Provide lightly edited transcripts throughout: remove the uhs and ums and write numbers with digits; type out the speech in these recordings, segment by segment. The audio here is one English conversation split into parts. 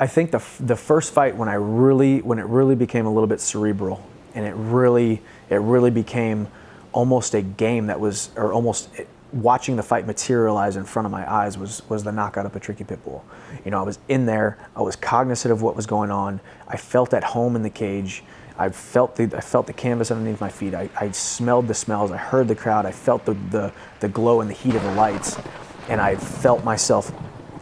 I think the first fight when it really became a little bit cerebral, and it really became almost a game that was, or almost watching the fight materialize in front of my eyes, was the knockout of Patricky Pitbull. You know, I was in there, I was cognizant of what was going on, I felt at home in the cage, I felt the canvas underneath my feet, I smelled the smells, I heard the crowd, I felt the glow and the heat of the lights, and I felt myself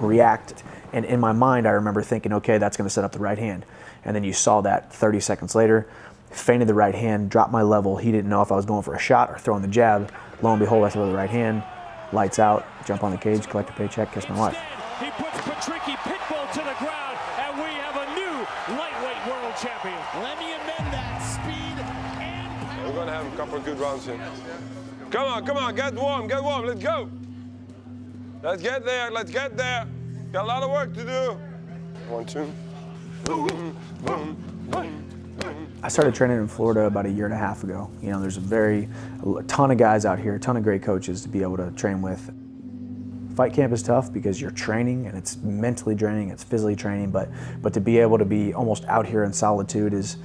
react. And in my mind, I remember thinking, okay, that's going to set up the right hand. And then you saw that 30 seconds later, feinted the right hand, dropped my level. He didn't know if I was going for a shot or throwing the jab. Lo and behold, I throw the right hand, lights out, jump on the cage, collect a paycheck, kiss my wife. He puts Patricky Pitbull to the ground, and we have a new lightweight world champion. Let me amend that, speed and power. We're going to have a couple of good rounds here. Come on, get warm, let's go. Let's get there. Got a lot of work to do. 1, 2. I started training in Florida about 1.5 years ago. You know, there's a ton of guys out here, a ton of great coaches to be able to train with. Fight camp is tough because you're training, and it's mentally draining, it's physically training, but to be able to be almost out here in solitude is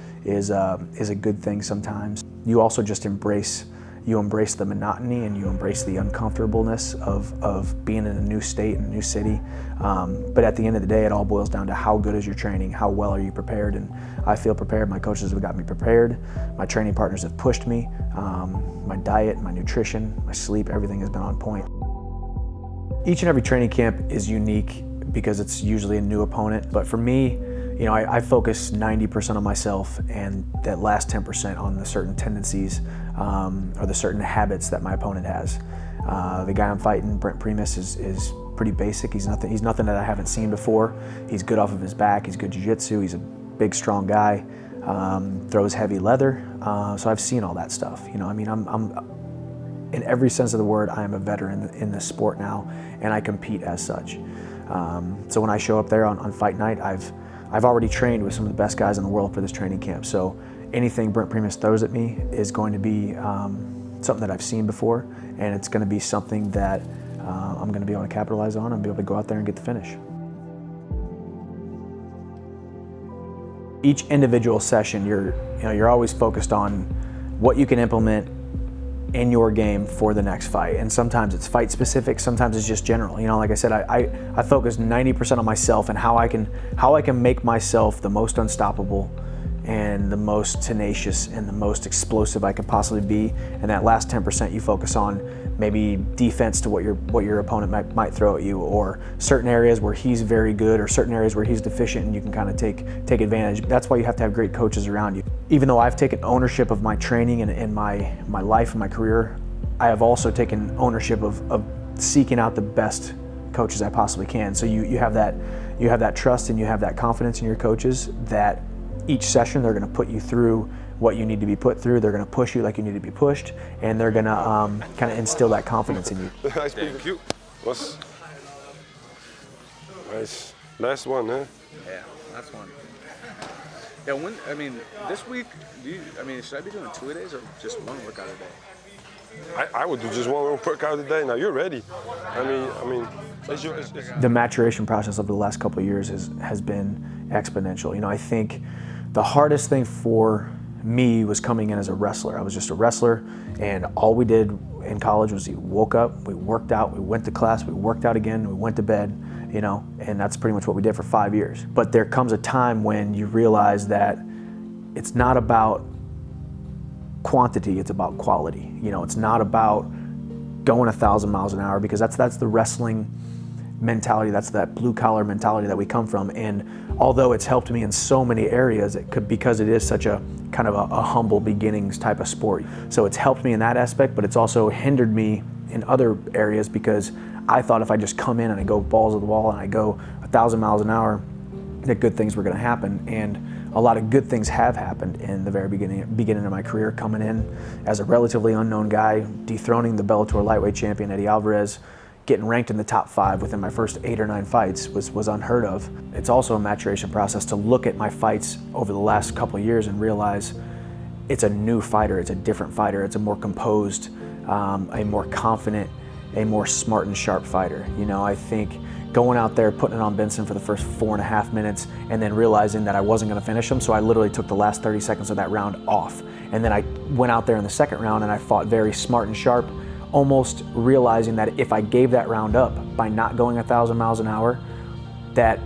a good thing sometimes. You also just embrace the monotony, and you embrace the uncomfortableness of being in a new state and a new city. But at the end of the day, it all boils down to how good is your training, how well are you prepared, and I feel prepared. My coaches have got me prepared. My training partners have pushed me. My diet, my nutrition, my sleep, everything has been on point. Each and every training camp is unique because it's usually a new opponent, but for me, you know, I focus 90% on myself and that last 10% on the certain tendencies or the certain habits that my opponent has. The guy I'm fighting, Brent Primus, is pretty basic. He's nothing that I haven't seen before. He's good off of his back. He's good jiu-jitsu. He's a big, strong guy. Throws heavy leather. So I've seen all that stuff. You know, I mean, I'm in every sense of the word, I am a veteran in this sport now, and I compete as such. So when I show up there on fight night, I've already trained with some of the best guys in the world for this training camp. So anything Brent Primus throws at me is going to be something that I've seen before, and it's going to be something that I'm going to be able to capitalize on and be able to go out there and get the finish. Each individual session, you're always focused on what you can implement in your game for the next fight. And sometimes it's fight specific, sometimes it's just general. You know, like I said, I focus 90% on myself and how I can make myself the most unstoppable and the most tenacious and the most explosive I could possibly be. And that last 10% you focus on maybe defense to what your opponent might throw at you, or certain areas where he's very good or certain areas where he's deficient, and you can kind of take advantage. That's why you have to have great coaches around you. Even though I've taken ownership of my training and my life and my career, I have also taken ownership of seeking out the best coaches I possibly can. So you have that trust and you have that confidence in your coaches that each session they're going to put you through what you need to be put through. They're going to push you like you need to be pushed, and they're going to kind of instill that confidence in you. Thank you. Nice. Last one, huh? Yeah, last one. Yeah, this week, should I be doing 2-a-days or just one workout a day? I would do just one workout a day. Now you're ready. The maturation process of the last couple of years has been exponential. You know, I think the hardest thing for me was coming in as a wrestler. I was just a wrestler, and all we did in college was we woke up, we worked out, we went to class, we worked out again, we went to bed, you know, and that's pretty much what we did for 5 years. But there comes a time when you realize that it's not about quantity, it's about quality. You know, it's not about going 1,000 miles an hour, because that's the wrestling mentality, that's that blue collar mentality that we come from. And although it's helped me in so many areas, because it is such a kind of a humble beginnings type of sport. So it's helped me in that aspect, but it's also hindered me in other areas, because I thought if I just come in and I go balls to the wall and I go 1,000 miles an hour, that good things were going to happen. And a lot of good things have happened in the very beginning of my career, coming in as a relatively unknown guy, dethroning the Bellator lightweight champion Eddie Alvarez, getting ranked in the top 5 within my first 8 or 9 fights was unheard of. It's also a maturation process to look at my fights over the last couple of years and realize it's a new fighter, it's a different fighter, it's a more composed, a more confident, a more smart and sharp fighter. You know, I think going out there, putting it on Benson for the first 4.5 minutes, and then realizing that I wasn't going to finish him, so I literally took the last 30 seconds of that round off. And then I went out there in the second round and I fought very smart and sharp, almost realizing that if I gave that round up by not going 1,000 miles an hour, that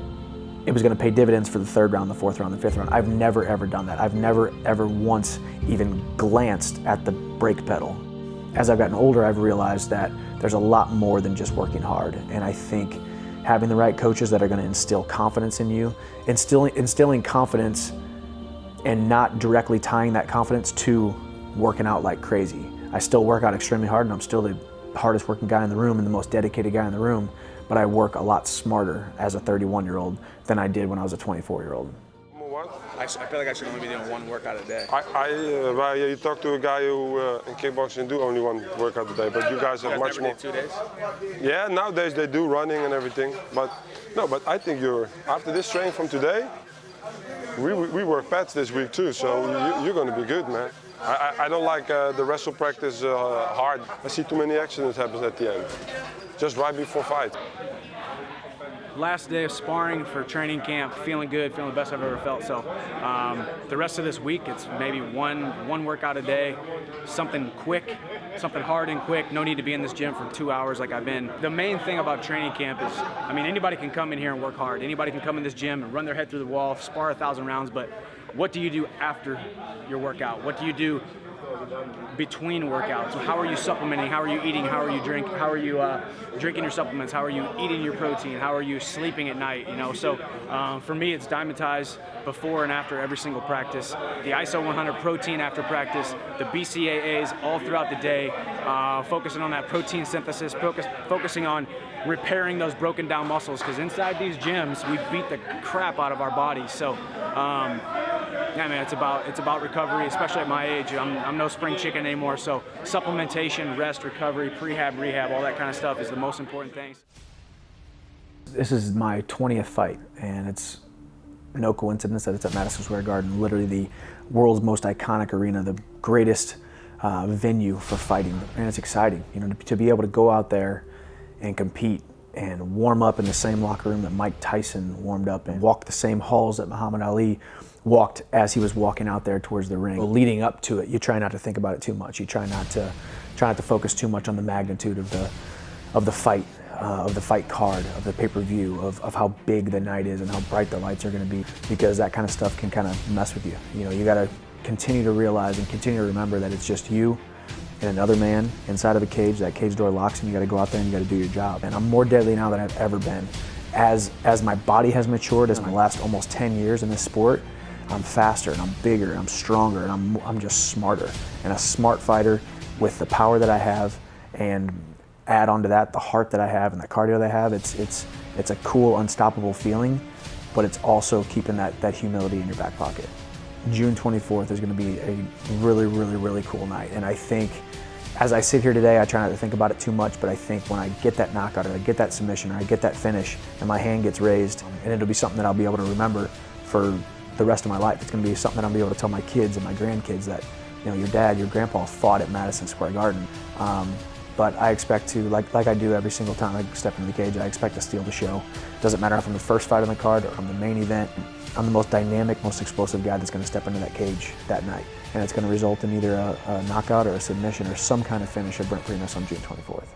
it was going to pay dividends for the third round, the fourth round, the fifth round. I've never ever done that. I've never ever once even glanced at the brake pedal. As I've gotten older, I've realized that there's a lot more than just working hard. And I think having the right coaches that are going to instill confidence in you, instilling confidence and not directly tying that confidence to working out like crazy. I still work out extremely hard, and I'm still the hardest working guy in the room and the most dedicated guy in the room, but I work a lot smarter as a 31-year-old than I did when I was a 24-year-old. I feel like I should only be doing one workout a day. Well, you talk to a guy who in kickboxing do only one workout a day, but you guys have much more. 2 days? Yeah, nowadays they do running and everything, but no. But I think after this training from today, we work pads this week too, so you're going to be good, man. I don't like the wrestle practice hard. I see too many accidents happen at the end, just right before fight. Last day of sparring for training camp, feeling good, feeling the best I've ever felt. So the rest of this week, it's maybe one workout a day, something quick, something hard and quick. No need to be in this gym for 2 hours like I've been. The main thing about training camp is, I mean, anybody can come in here and work hard. Anybody can come in this gym and run their head through the wall, spar 1,000 rounds, but what do you do after your workout? What do you do between workouts? So how are you supplementing? How are you eating? How are you drinking? How are you drinking your supplements? How are you eating your protein? How are you sleeping at night? You know, so for me, it's Dimetize before and after every single practice. The ISO 100 protein after practice. The BCAAs all throughout the day. Focusing on that protein synthesis. Focusing on repairing those broken down muscles, because inside these gyms we beat the crap out of our bodies. So yeah, man, it's about recovery, especially at my age. I'm no spring chicken anymore, so supplementation, rest, recovery, prehab, rehab, all that kind of stuff is the most important things. This is my 20th fight, and it's no coincidence that it's at Madison Square Garden, literally the world's most iconic arena, the greatest venue for fighting, and it's exciting, you know, to be able to go out there and compete and warm up in the same locker room that Mike Tyson warmed up in, walk the same halls that Muhammad Ali walked as he was walking out there towards the ring. Leading up to it, you try not to think about it too much. You try not to focus too much on the magnitude of the fight card, of the pay-per-view, of how big the night is and how bright the lights are going to be, because that kind of stuff can kind of mess with you. You know, you got to continue to realize and continue to remember that it's just you and another man inside of a cage. That cage door locks, and you got to go out there and you got to do your job. And I'm more deadly now than I've ever been. As my body has matured, as my last almost 10 years in this sport, I'm faster and I'm bigger and I'm stronger and I'm just smarter. And a smart fighter with the power that I have, and add onto that the heart that I have and the cardio that I have, it's a cool, unstoppable feeling, but it's also keeping that humility in your back pocket. June 24th is going to be a really, really, really cool night. And I think, as I sit here today, I try not to think about it too much, but I think when I get that knockout, or I get that submission, or I get that finish, and my hand gets raised, and it'll be something that I'll be able to remember for the rest of my life. It's going to be something I'll be able to tell my kids and my grandkids that, you know, your dad, your grandpa fought at Madison Square Garden. But I expect to, like I do every single time I step into the cage, I expect to steal the show. Doesn't matter if I'm the first fight on the card or I'm the main event. I'm the most dynamic, most explosive guy that's going to step into that cage that night. And it's going to result in either a knockout or a submission or some kind of finish of Brent Primus on June 24th.